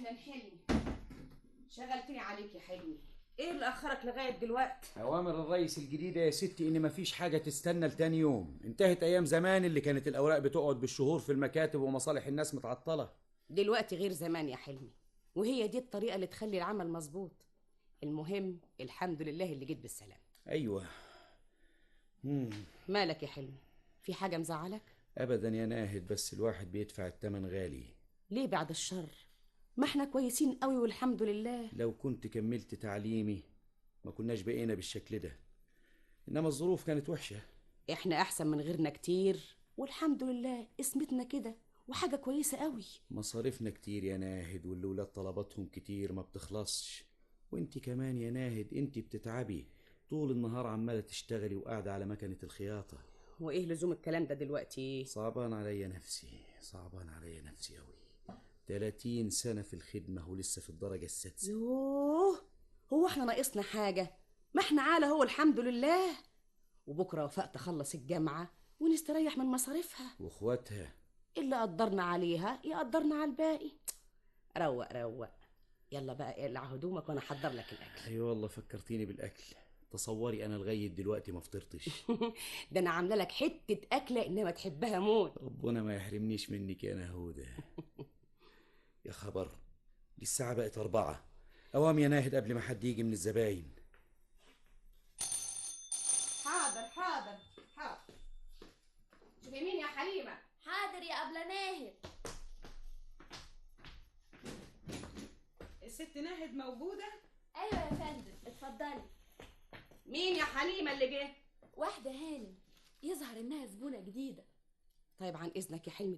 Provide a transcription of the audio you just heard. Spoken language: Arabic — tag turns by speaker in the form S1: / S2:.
S1: اهلا حلمي، شغلتني عليك يا حلمي. ايه اللي اخرك لغايه دلوقتي؟
S2: اوامر الرئيس الجديده يا ستي ان مفيش حاجه تستنى لتاني يوم. انتهت ايام زمان اللي كانت الاوراق بتقعد بالشهور في المكاتب ومصالح الناس متعطله.
S1: دلوقتي غير زمان يا حلمي، وهي دي الطريقه اللي تخلي العمل مظبوط. المهم الحمد لله اللي جيت بالسلام.
S2: ايوه.
S1: مالك يا حلمي؟ في حاجه مزعلك؟
S2: ابدا يا ناهد، بس الواحد بيدفع الثمن غالي.
S1: ليه بعد الشر؟ ما احنا كويسين قوي والحمد لله.
S2: لو كنت كملت تعليمي ما كناش بقينا بالشكل ده، انما الظروف كانت وحشه.
S1: احنا احسن من غيرنا كتير والحمد لله، اسمتنا كده وحاجه كويسه قوي.
S2: مصاريفنا كتير يا ناهد، والولاد طلباتهم كتير ما بتخلصش. وانت كمان يا ناهد انت بتتعبي طول النهار، عماله تشتغلي وقاعده على مكنه الخياطه.
S1: وايه لزوم الكلام ده دلوقتي؟
S2: صعبان عليا نفسي، صعبان عليا نفسي أوي. 30 سنة في الخدمة ولسه في الدرجة السادسة.
S1: يوه، هو احنا ناقصنا حاجة؟ ما احنا عالة هو الحمد لله. وبكرة وفاء تخلص الجامعة ونستريح من مصاريفها.
S2: واخواتها
S1: اللي قدرنا عليها يقدرنا على الباقي. روق روق. يلا بقى اقلع هدومك وانا احضر لك الاكل.
S2: ايوه والله فكرتيني بالاكل. تصوري انا لغايه دلوقتي ما فطرتش.
S1: ده انا عامله لك حته اكله انما تحبها موت.
S2: ربنا ما يحرمنيش منك يا نهوده. يا خبر، دي الساعه بقت 4. اوام يا ناهد قبل ما حد يجي من الزباين.
S1: حاضر حاضر حاضر. شوفي مين يا حليمه.
S3: حاضر يا أبلة ناهد.
S1: الست ناهد موجوده؟
S3: أيوة يا فندم، اتفضلي.
S1: مين يا حليمه اللي جه؟
S3: واحدة هانم، يظهر إنها زبونة جديدة.
S1: طيب عن اذنك يا حلمي